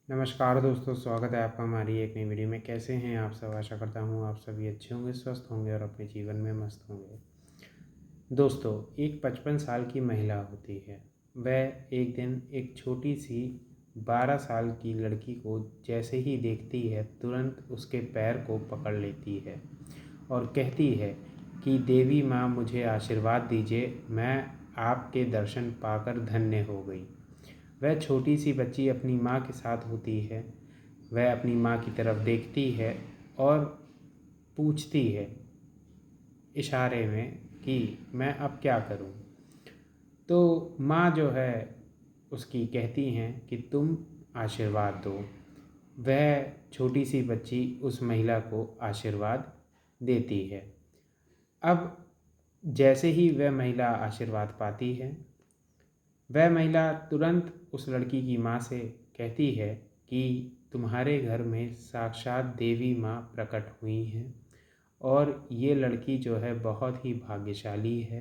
नमस्कार दोस्तों, स्वागत है आपका हमारी एक नई वीडियो में। कैसे हैं आप सब? आशा करता हूँ आप सभी अच्छे होंगे, स्वस्थ होंगे और अपने जीवन में मस्त होंगे। दोस्तों, एक 55 साल की महिला होती है। वह एक दिन एक छोटी सी 12 साल की लड़की को जैसे ही देखती है, तुरंत उसके पैर को पकड़ लेती है और कहती है कि देवी माँ, मुझे आशीर्वाद दीजिए, मैं आपके दर्शन पाकर धन्य हो गई। वह छोटी सी बच्ची अपनी माँ के साथ होती है। वह अपनी माँ की तरफ देखती है और पूछती है इशारे में कि मैं अब क्या करूं। तो माँ जो है उसकी कहती हैं कि तुम आशीर्वाद दो। वह छोटी सी बच्ची उस महिला को आशीर्वाद देती है। अब जैसे ही वह महिला आशीर्वाद पाती है, वह महिला तुरंत उस लड़की की माँ से कहती है कि तुम्हारे घर में साक्षात देवी माँ प्रकट हुई हैं और ये लड़की जो है बहुत ही भाग्यशाली है।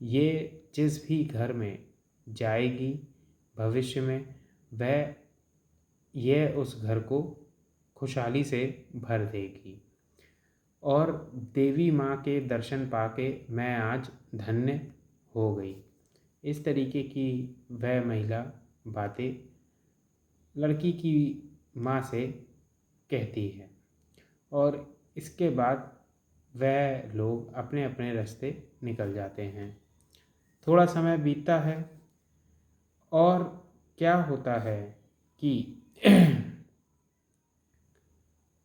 ये जिस भी घर में जाएगी भविष्य में, वह यह उस घर को खुशहाली से भर देगी। और देवी माँ के दर्शन पाके मैं आज धन्य हो गई। इस तरीके की वह महिला बातें लड़की की माँ से कहती है और इसके बाद वह लोग अपने अपने रास्ते निकल जाते हैं। थोड़ा समय बीतता है और क्या होता है कि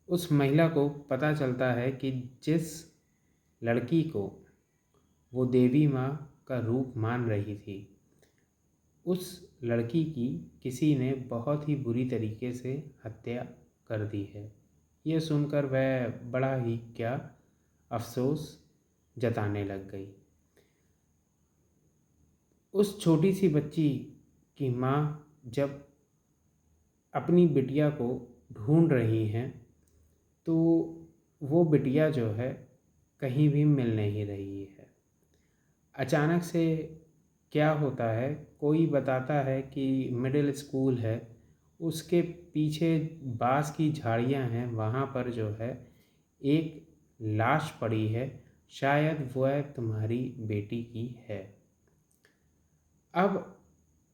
उस महिला को पता चलता है कि जिस लड़की को वो देवी माँ का रूप मान रही थी, उस लड़की की किसी ने बहुत ही बुरी तरीके से हत्या कर दी है। ये सुनकर वह बड़ा ही क्या अफसोस जताने लग गई। उस छोटी सी बच्ची की माँ जब अपनी बिटिया को ढूंढ रही हैं, तो वो बिटिया जो है कहीं भी मिल नहीं रही है। अचानक से क्या होता है, कोई बताता है कि मिडिल स्कूल है, उसके पीछे बांस की झाड़ियां हैं, वहाँ पर जो है एक लाश पड़ी है, शायद वह तुम्हारी बेटी की है। अब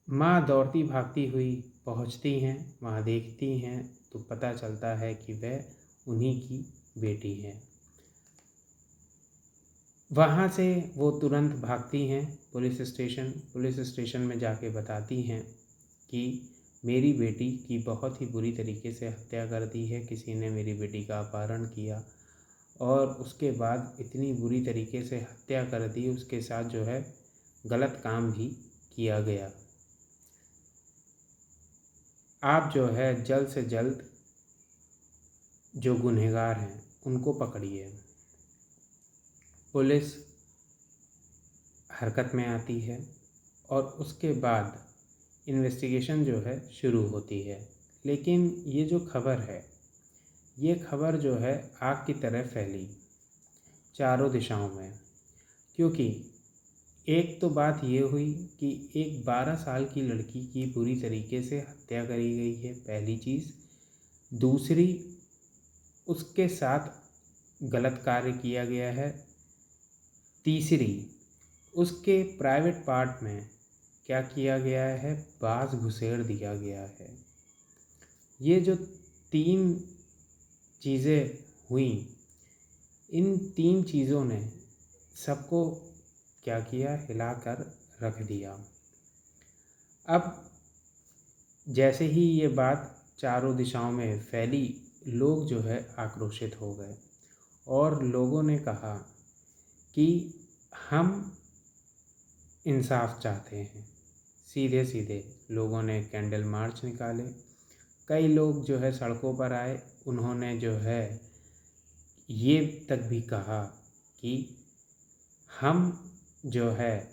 माँ दौड़ती भागती हुई पहुँचती हैं, वहाँ देखती हैं तो पता चलता है कि वह उन्हीं की बेटी है। वहाँ से वो तुरंत भागती हैं पुलिस स्टेशन में जाके बताती हैं कि मेरी बेटी की बहुत ही बुरी तरीके से हत्या कर दी है, किसी ने मेरी बेटी का अपहरण किया और उसके बाद इतनी बुरी तरीके से हत्या कर दी, उसके साथ जो है गलत काम भी किया गया। आप जो है जल्द से जल्द जो गुनहगार हैं उनको पकड़िए। पुलिस हरकत में आती है और उसके बाद इन्वेस्टिगेशन जो है शुरू होती है। लेकिन ये जो खबर है, ये खबर जो है आग की तरह फैली चारों दिशाओं में। क्योंकि एक तो बात ये हुई कि एक 12 साल की लड़की की बुरी तरीके से हत्या करी गई है, पहली चीज़। दूसरी, उसके साथ गलत कार्य किया गया है। तीसरी, उसके प्राइवेट पार्ट में क्या किया गया है, बाँस घुसेड़ दिया गया है। ये जो तीन चीज़ें हुई, इन तीन चीज़ों ने सबको क्या किया, हिलाकर रख दिया। अब जैसे ही ये बात चारों दिशाओं में फैली, लोग जो है आक्रोशित हो गए और लोगों ने कहा कि हम इंसाफ चाहते हैं। सीधे सीधे लोगों ने कैंडल मार्च निकाले। कई लोग जो है सड़कों पर आए, उन्होंने जो है ये तक भी कहा कि हम जो है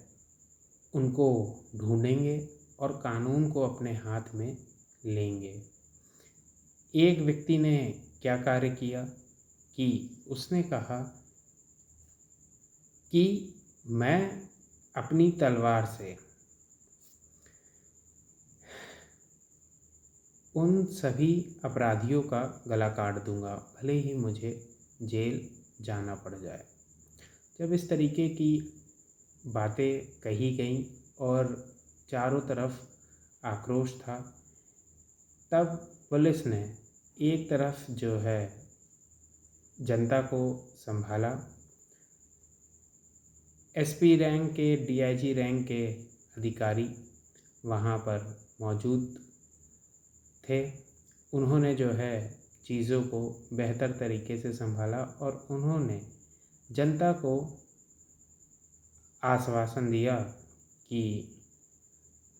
उनको ढूंढेंगे और कानून को अपने हाथ में लेंगे। एक व्यक्ति ने क्या कार्य किया कि उसने कहा कि मैं अपनी तलवार से उन सभी अपराधियों का गला काट दूंगा, भले ही मुझे जेल जाना पड़ जाए। जब इस तरीके की बातें कही गईं और चारों तरफ आक्रोश था, तब पुलिस ने एक तरफ जो है जनता को संभाला। एसपी रैंक के, डीआईजी रैंक के अधिकारी वहाँ पर मौजूद थे। उन्होंने जो है चीज़ों को बेहतर तरीके से संभाला और उन्होंने जनता को आश्वासन दिया कि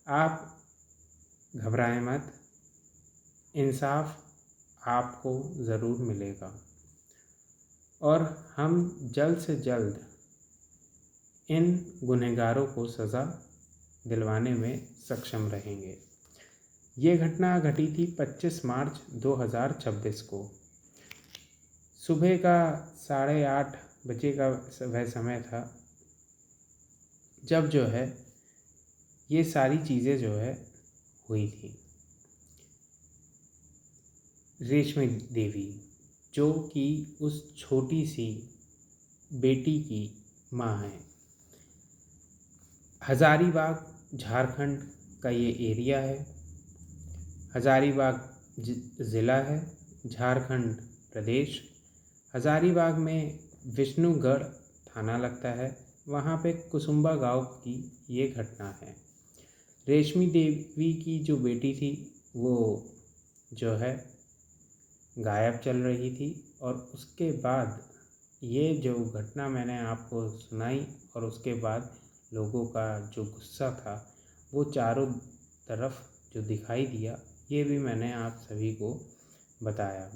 आप घबराएं मत, इंसाफ आपको ज़रूर मिलेगा और हम जल्द से जल्द इन गुनहगारों को सज़ा दिलवाने में सक्षम रहेंगे। ये घटना घटी थी 25 मार्च 2026 को। सुबह का 8:30 बजे का वह समय था जब जो है ये सारी चीज़ें जो है हुई थी। रेशमी देवी, जो कि उस छोटी सी बेटी की माँ है, हज़ारीबाग झारखंड का ये एरिया है। हज़ारीबाग ज़िला है, झारखंड प्रदेश। हज़ारीबाग में विष्णुगढ़ थाना लगता है। वहाँ पे कुसुम्बा गांव की ये घटना है। रेशमी देवी की जो बेटी थी वो जो है गायब चल रही थी और उसके बाद ये जो घटना मैंने आपको सुनाई और उसके बाद लोगों का जो गुस्सा था वो चारों तरफ जो दिखाई दिया, ये भी मैंने आप सभी को बताया।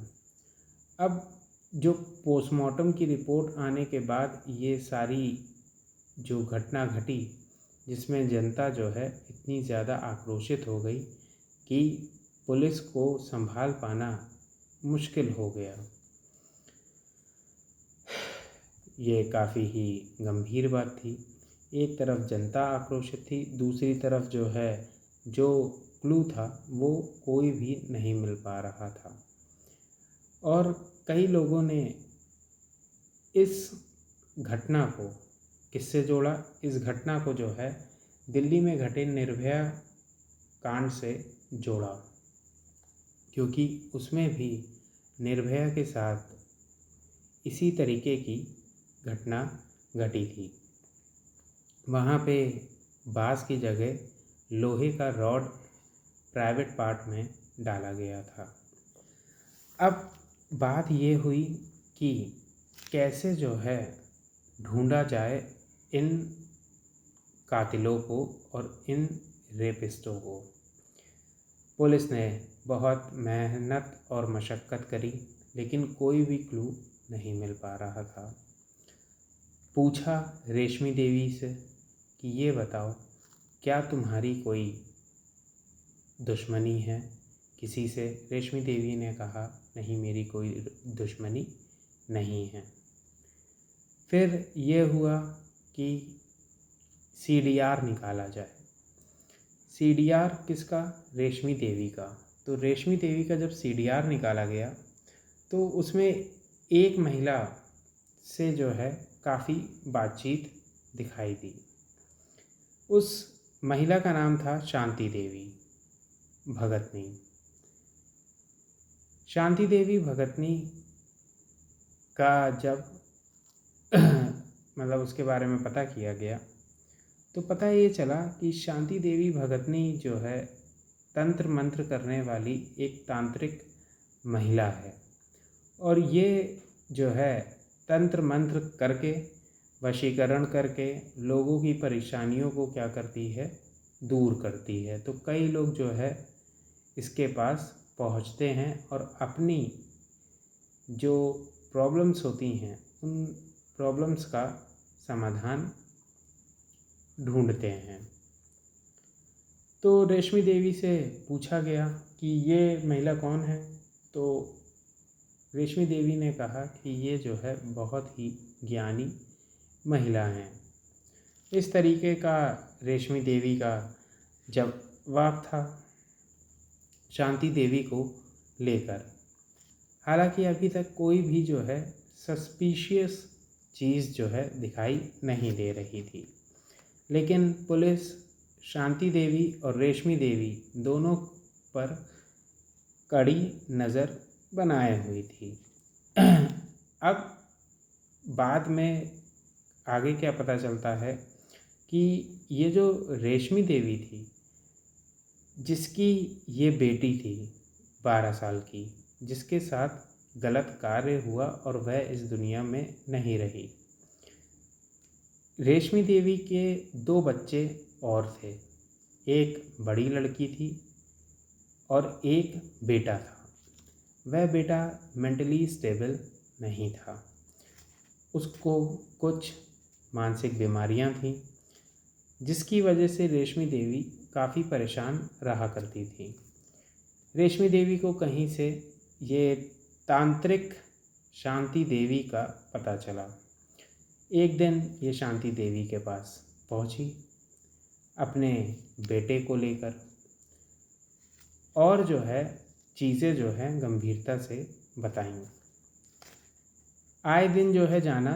अब जो पोस्टमार्टम की रिपोर्ट आने के बाद ये सारी जो घटना घटी, जिसमें जनता जो है इतनी ज़्यादा आक्रोशित हो गई कि पुलिस को संभाल पाना मुश्किल हो गया। ये काफ़ी ही गंभीर बात थी। एक तरफ जनता आक्रोशित थी, दूसरी तरफ जो है जो क्लू था वो कोई भी नहीं मिल पा रहा था और कई लोगों ने इस घटना को किससे जोड़ा। इस घटना को जो है दिल्ली में घटे निर्भया कांड से जोड़ा, क्योंकि उसमें भी निर्भया के साथ इसी तरीके की घटना घटी थी। वहाँ पे बांस की जगह लोहे का रॉड प्राइवेट पार्ट में डाला गया था। अब बात ये हुई कि कैसे जो है ढूंढा जाए इन कातिलों को और इन रेपिस्टों को। पुलिस ने बहुत मेहनत और मशक्क़त करी, लेकिन कोई भी क्लू नहीं मिल पा रहा था। पूछा रेशमी देवी से कि ये बताओ, क्या तुम्हारी कोई दुश्मनी है किसी से? रेशमी देवी ने कहा, नहीं, मेरी कोई दुश्मनी नहीं है। फिर ये हुआ कि सीडीआर निकाला जाए। सीडीआर किसका? रेशमी देवी का। तो रेशमी देवी का जब सीडीआर निकाला गया तो उसमें एक महिला से जो है काफ़ी बातचीत दिखाई दी। उस महिला का नाम था शांति देवी भगतनी। शांति देवी भगतनी का जब मतलब उसके बारे में पता किया गया तो पता ये चला कि शांति देवी भगतनी जो है तंत्र मंत्र करने वाली एक तांत्रिक महिला है और ये जो है तंत्र मंत्र करके, वशीकरण करके लोगों की परेशानियों को क्या करती है, दूर करती है। तो कई लोग जो है इसके पास पहुंचते हैं और अपनी जो प्रॉब्लम्स होती हैं उन प्रॉब्लम्स का समाधान ढूंढते हैं। तो रेशमी देवी से पूछा गया कि ये महिला कौन है, तो रेशमी देवी ने कहा कि ये जो है बहुत ही ज्ञानी महिला हैं। इस तरीके का रेशमी देवी का जवाब था। शांति देवी को लेकर। हालांकि अभी तक कोई भी जो है सस्पिशियस चीज़ जो है दिखाई नहीं दे रही थी, लेकिन पुलिस शांति देवी और रेशमी देवी दोनों पर कड़ी नज़र बनाए हुई थी। अब बाद में आगे क्या पता चलता है कि ये जो रेशमी देवी थी, जिसकी ये बेटी थी 12 साल की, जिसके साथ गलत कार्य हुआ और वह इस दुनिया में नहीं रही। रेशमी देवी के 2 बच्चे और थे, एक बड़ी लड़की थी और एक बेटा था। वह बेटा मेंटली स्टेबल नहीं था, उसको कुछ मानसिक बीमारियां थीं, जिसकी वजह से रेशमी देवी काफ़ी परेशान रहा करती थी। रेशमी देवी को कहीं से ये तांत्रिक शांति देवी का पता चला। एक दिन ये शांति देवी के पास पहुंची अपने बेटे को लेकर, और जो है चीज़ें जो है गंभीरता से बताई। आए दिन जो है जाना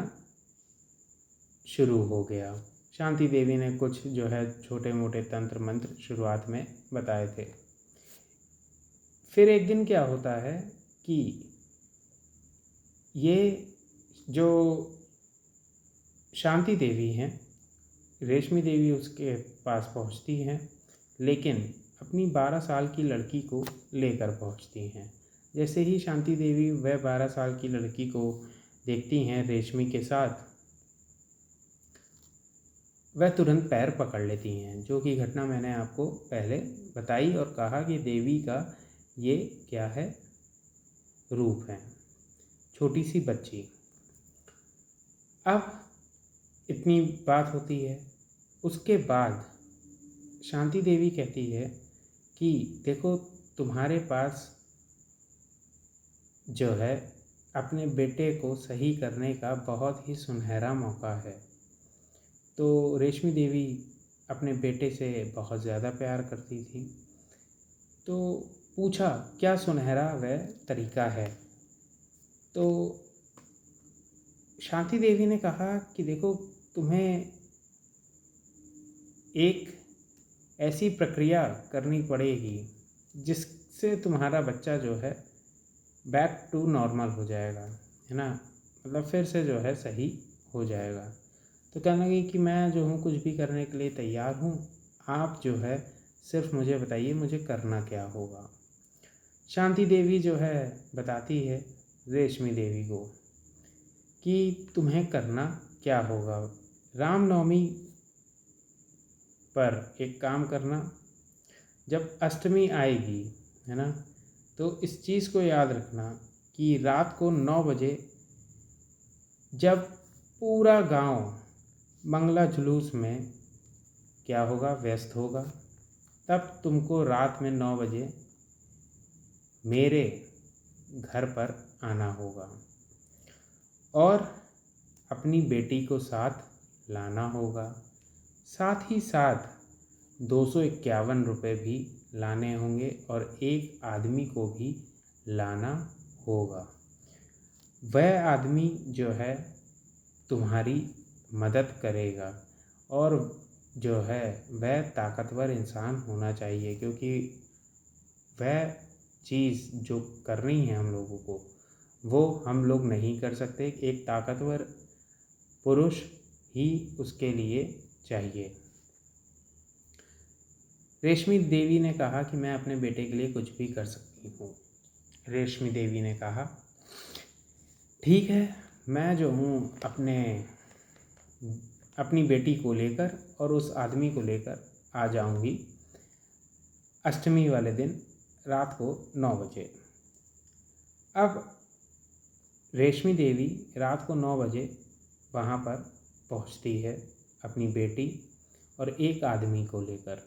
शुरू हो गया। शांति देवी ने कुछ जो है छोटे मोटे तंत्र मंत्र शुरुआत में बताए थे। फिर एक दिन क्या होता है कि ये जो शांति देवी हैं, रेशमी देवी उसके पास पहुंचती हैं, लेकिन अपनी 12 साल की लड़की को लेकर पहुंचती हैं। जैसे ही शांति देवी वह 12 साल की लड़की को देखती हैं रेशमी के साथ, वह तुरंत पैर पकड़ लेती हैं, जो कि घटना मैंने आपको पहले बताई और कहा कि देवी का ये क्या है, रूप है, छोटी सी बच्ची। अब इतनी बात होती है। उसके बाद शांति देवी कहती है कि देखो, तुम्हारे पास जो है अपने बेटे को सही करने का बहुत ही सुनहरा मौका है। तो रेशमी देवी अपने बेटे से बहुत ज़्यादा प्यार करती थी, तो पूछा क्या सुनहरा वह तरीका है। तो शांति देवी ने कहा कि देखो, तुम्हें एक ऐसी प्रक्रिया करनी पड़ेगी जिससे तुम्हारा बच्चा जो है बैक टू नॉर्मल हो जाएगा, है ना, मतलब फिर से जो है सही हो जाएगा। तो कहने लगी कि मैं जो हूँ कुछ भी करने के लिए तैयार हूँ, आप जो है सिर्फ मुझे बताइए मुझे करना क्या होगा। शांति देवी जो है बताती है रेशमी देवी को कि तुम्हें करना क्या होगा। रामनवमी पर एक काम करना, जब अष्टमी आएगी, है ना, तो इस चीज़ को याद रखना कि रात को 9 बजे जब पूरा गांव मंगला जुलूस में क्या होगा, व्यस्त होगा, तब तुमको रात में 9 बजे मेरे घर पर आना होगा और अपनी बेटी को साथ लाना होगा। साथ ही साथ 251 रुपये भी लाने होंगे और एक आदमी को भी लाना होगा। वह आदमी जो है तुम्हारी मदद करेगा और जो है वह ताकतवर इंसान होना चाहिए, क्योंकि वह चीज़ जो करनी है हम लोगों को वो हम लोग नहीं कर सकते। एक ताकतवर पुरुष ही उसके लिए चाहिए। रेशमी देवी ने कहा कि मैं अपने बेटे के लिए कुछ भी कर सकती हूँ। रेशमी देवी ने कहा ठीक है, मैं जो हूँ अपनी बेटी को लेकर और उस आदमी को लेकर आ जाऊँगी अष्टमी वाले दिन रात को 9 बजे। अब रेशमी देवी रात को 9 बजे वहाँ पर पहुँचती है अपनी बेटी और एक आदमी को लेकर।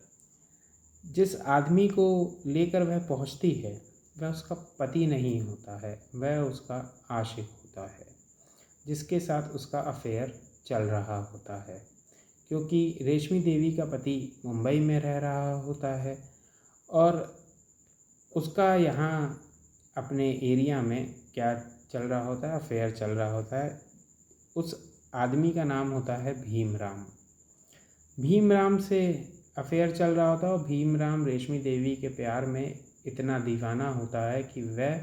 जिस आदमी को लेकर वह पहुँचती है वह उसका पति नहीं होता है, वह उसका आशिक होता है, जिसके साथ उसका अफेयर चल रहा होता है। क्योंकि रेशमी देवी का पति मुंबई में रह रहा होता है और उसका यहाँ अपने एरिया में क्या चल रहा होता है, अफेयर चल रहा होता है। उस आदमी का नाम होता है भीमराम। भीमराम से अफेयर चल रहा होता है और भीमराम रेशमी देवी के प्यार में इतना दीवाना होता है कि वह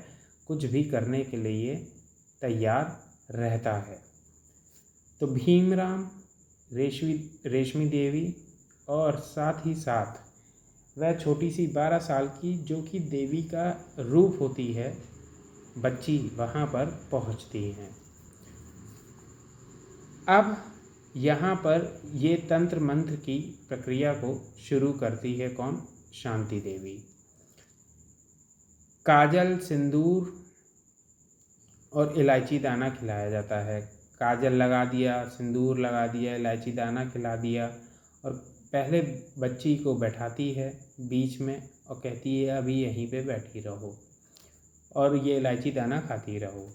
कुछ भी करने के लिए तैयार रहता है। तो भीमराम, रेशमी देवी और साथ ही साथ वह छोटी सी 12 साल की जो कि देवी का रूप होती है बच्ची वहाँ पर पहुँचती हैं। अब यहाँ पर ये तंत्र मंत्र की प्रक्रिया को शुरू करती है कौन? शांति देवी। काजल, सिंदूर और इलायची दाना खिलाया जाता है। काजल लगा दिया, सिंदूर लगा दिया, इलायची दाना खिला दिया और पहले बच्ची को बैठाती है बीच में और कहती है अभी यहीं पे बैठी रहो और ये इलायची दाना खाती रहो।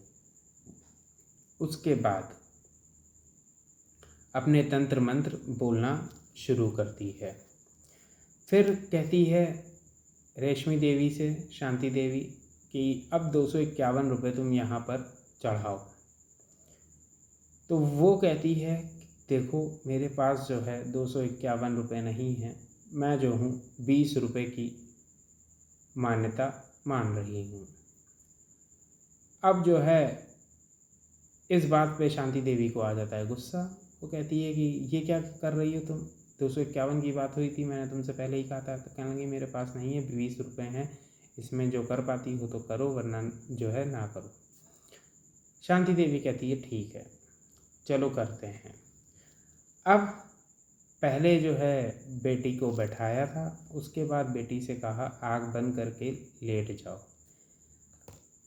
उसके बाद अपने तंत्र मंत्र बोलना शुरू करती है। फिर कहती है रेशमी देवी से शांति देवी कि अब 251 रुपये तुम यहाँ पर चढ़ाओ। तो वो कहती है देखो मेरे पास जो है 251 रुपये नहीं है, मैं जो हूँ 20 रुपये की मान्यता मान रही हूँ। अब जो है इस बात पे शांति देवी को आ जाता है गुस्सा। वो कहती है कि ये क्या कर रही हो तुम, 251 की बात हुई थी, मैंने तुमसे पहले ही कहा था। तो कहने लगी मेरे पास नहीं है, 20 रुपये हैं, इसमें जो कर पाती हो तो करो वरना जो है ना करो। शांति देवी कहती है ठीक है चलो करते हैं। अब पहले जो है बेटी को बैठाया था, उसके बाद बेटी से कहा आग बंद करके लेट जाओ।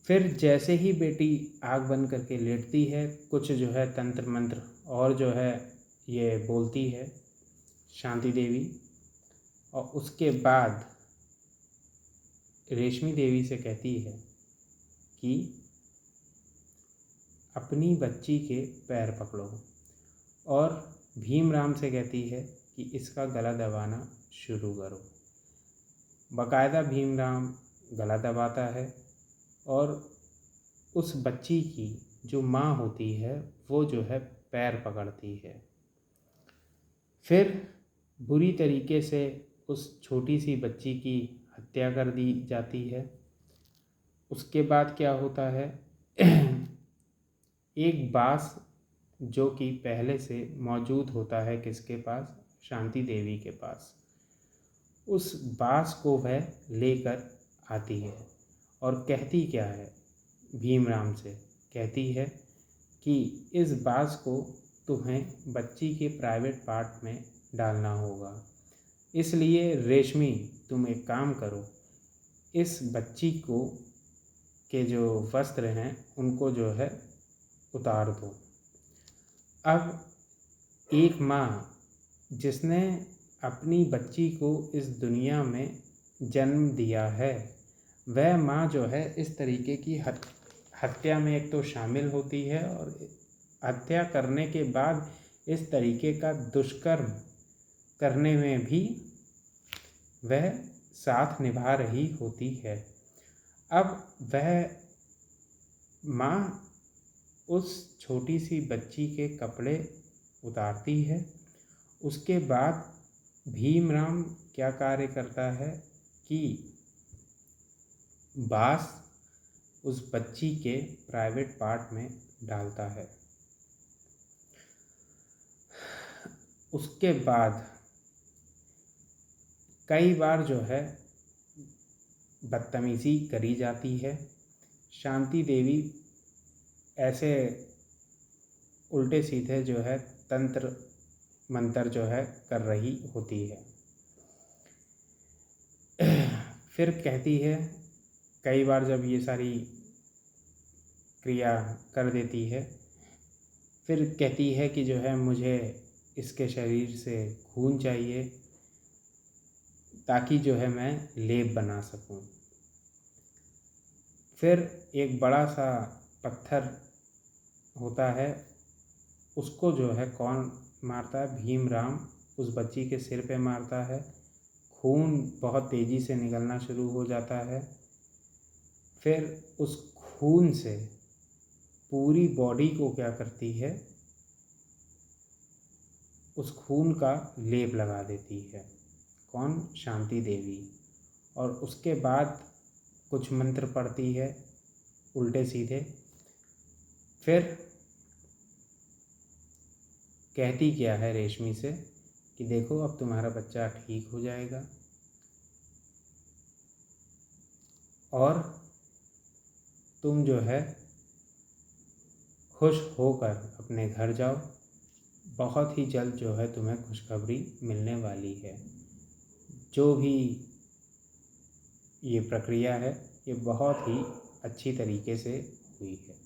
फिर जैसे ही बेटी आग बंद करके लेटती है, कुछ जो है तंत्र मंत्र और जो है ये बोलती है शांति देवी, और उसके बाद रेशमी देवी से कहती है कि अपनी बच्ची के पैर पकड़ो और भीमराम से कहती है कि इसका गला दबाना शुरू करो। बाकायदा भीमराम गला दबाता है और उस बच्ची की जो माँ होती है वो जो है पैर पकड़ती है। फिर बुरी तरीके से उस छोटी सी बच्ची की हत्या कर दी जाती है। उसके बाद क्या होता है एक बांस जो कि पहले से मौजूद होता है किसके पास? शांति देवी के पास। उस बांस को वह लेकर आती है और कहती क्या है भीमराम से? कहती है कि इस बांस को तुम्हें बच्ची के प्राइवेट पार्ट में डालना होगा, इसलिए रेशमी तुम एक काम करो, इस बच्ची को के जो वस्त्र हैं उनको जो है उतार दो। अब एक माँ जिसने अपनी बच्ची को इस दुनिया में जन्म दिया है, वह माँ जो है इस तरीके की हत्या में एक तो शामिल होती है और हत्या करने के बाद इस तरीके का दुष्कर्म करने में भी वह साथ निभा रही होती है। अब वह माँ उस छोटी सी बच्ची के कपड़े उतारती है। उसके बाद भीमराम क्या कार्य करता है कि बांस उस बच्ची के प्राइवेट पार्ट में डालता है। उसके बाद कई बार जो है बदतमीज़ी करी जाती है। शांति देवी ऐसे उल्टे सीधे जो है तंत्र मंत्र जो है कर रही होती है। फिर कहती है कई बार जब ये सारी क्रिया कर देती है, फिर कहती है कि जो है मुझे इसके शरीर से खून चाहिए ताकि जो है मैं लेप बना सकूं। फिर एक बड़ा सा पत्थर होता है, उसको जो है कौन मारता है? भीमराम उस बच्ची के सिर पे मारता है। खून बहुत तेज़ी से निकलना शुरू हो जाता है। फिर उस खून से पूरी बॉडी को क्या करती है, उस खून का लेप लगा देती है। कौन? शांति देवी। और उसके बाद कुछ मंत्र पढ़ती है उल्टे सीधे। फिर कहती क्या है रेशमी से कि देखो अब तुम्हारा बच्चा ठीक हो जाएगा और तुम जो है खुश होकर अपने घर जाओ। बहुत ही जल्द जो है तुम्हें खुशखबरी मिलने वाली है। जो भी ये प्रक्रिया है ये बहुत ही अच्छी तरीके से हुई है।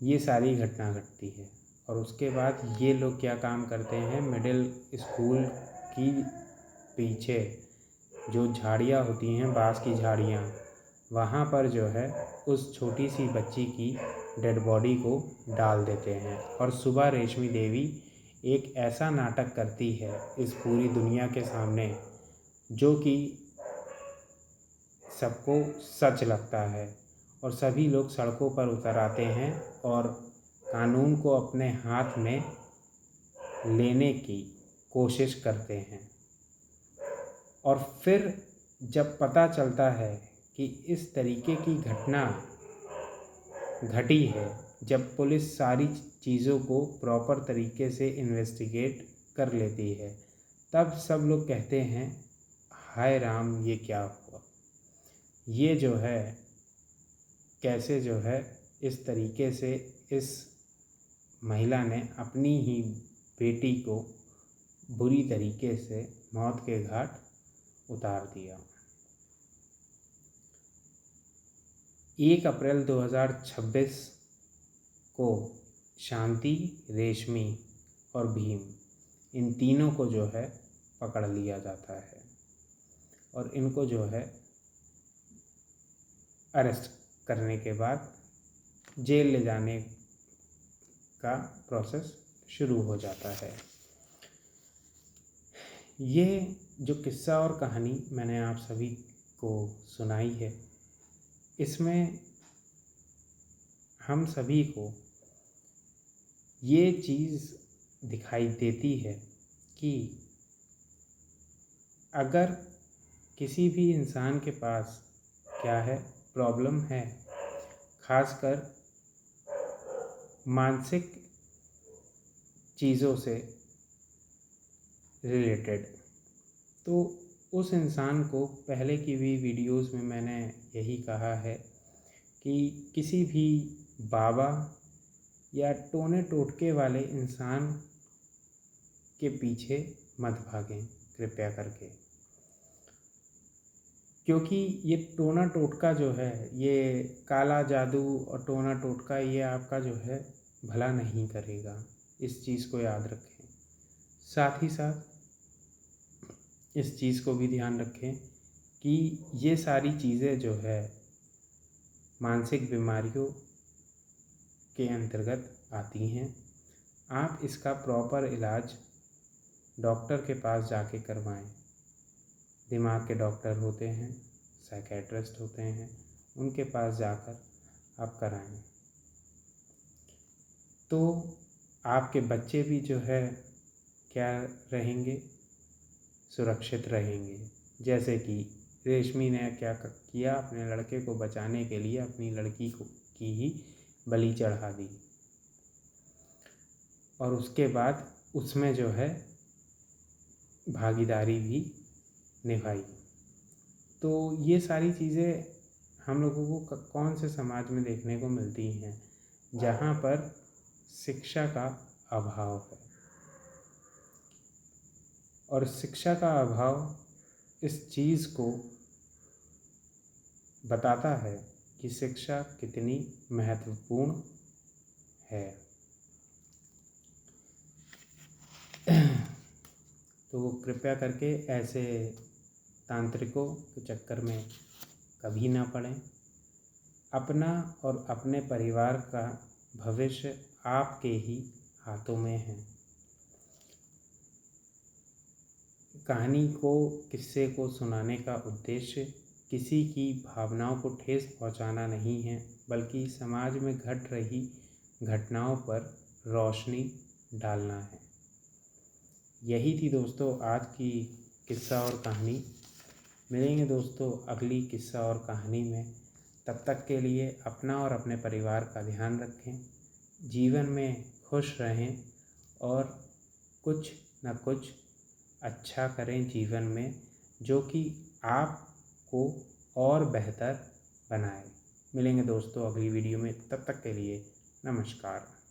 ये सारी घटना घटती है और उसके बाद ये लोग क्या काम करते हैं, मिडिल स्कूल की पीछे जो झाड़ियाँ होती हैं, बाँस की झाड़ियाँ, वहाँ पर जो है उस छोटी सी बच्ची की डेड बॉडी को डाल देते हैं। और सुबह रेशमी देवी एक ऐसा नाटक करती है इस पूरी दुनिया के सामने जो कि सबको सच लगता है और सभी लोग सड़कों पर उतर आते हैं और कानून को अपने हाथ में लेने की कोशिश करते हैं। और फिर जब पता चलता है कि इस तरीके की घटना घटी है, जब पुलिस सारी चीज़ों को प्रॉपर तरीके से इन्वेस्टिगेट कर लेती है, तब सब लोग कहते हैं हाय राम ये क्या हुआ। ये जो है कैसे जो है इस तरीके से इस महिला ने अपनी ही बेटी को बुरी तरीके से मौत के घाट उतार दिया। 1 अप्रैल 2026 को शांति, रेशमी और भीम, इन तीनों को जो है पकड़ लिया जाता है और इनको जो है अरेस्ट करने के बाद जेल ले जाने का प्रोसेस शुरू हो जाता है। ये जो किस्सा और कहानी मैंने आप सभी को सुनाई है, इसमें हम सभी को ये चीज़ दिखाई देती है कि अगर किसी भी इंसान के पास क्या है, प्रॉब्लम है, खासकर मानसिक चीज़ों से रिलेटेड, तो उस इंसान को पहले की भी वीडियोस में मैंने यही कहा है कि किसी भी बाबा या टोने टोटके वाले इंसान के पीछे मत भागें कृपया करके, क्योंकि ये टोना टोटका जो है, ये काला जादू और टोना टोटका, ये आपका जो है भला नहीं करेगा। इस चीज़ को याद रखें। साथ ही साथ इस चीज़ को भी ध्यान रखें कि ये सारी चीज़ें जो है मानसिक बीमारियों के अंतर्गत आती हैं। आप इसका प्रॉपर इलाज डॉक्टर के पास जाके करवाएं। दिमाग के डॉक्टर होते हैं, साइकेट्रिस्ट होते हैं, उनके पास जाकर आप कराएं। तो आपके बच्चे भी जो है क्या रहेंगे, सुरक्षित रहेंगे। जैसे कि रेशमी ने क्या किया, अपने लड़के को बचाने के लिए अपनी लड़की को की ही बलि चढ़ा दी और उसके बाद उसमें जो है भागीदारी भी निभाई। तो ये सारी चीज़ें हम लोगों को कौन से समाज में देखने को मिलती हैं जहाँ पर शिक्षा का अभाव है। और शिक्षा का अभाव इस चीज़ को बताता है कि शिक्षा कितनी महत्वपूर्ण है। तो कृपया करके ऐसे तांत्रिकों के चक्कर में कभी ना पड़ें। अपना और अपने परिवार का भविष्य आपके ही हाथों में है। कहानी को, किस्से को सुनाने का उद्देश्य किसी की भावनाओं को ठेस पहुंचाना नहीं है, बल्कि समाज में घट रही घटनाओं पर रोशनी डालना है। यही थी दोस्तों आज की किस्सा और कहानी। मिलेंगे दोस्तों अगली किस्सा और कहानी में। तब तक के लिए अपना और अपने परिवार का ध्यान रखें, जीवन में खुश रहें और कुछ न कुछ अच्छा करें जीवन में, जो कि आपको और बेहतर बनाए। मिलेंगे दोस्तों अगली वीडियो में, तब तक के लिए नमस्कार।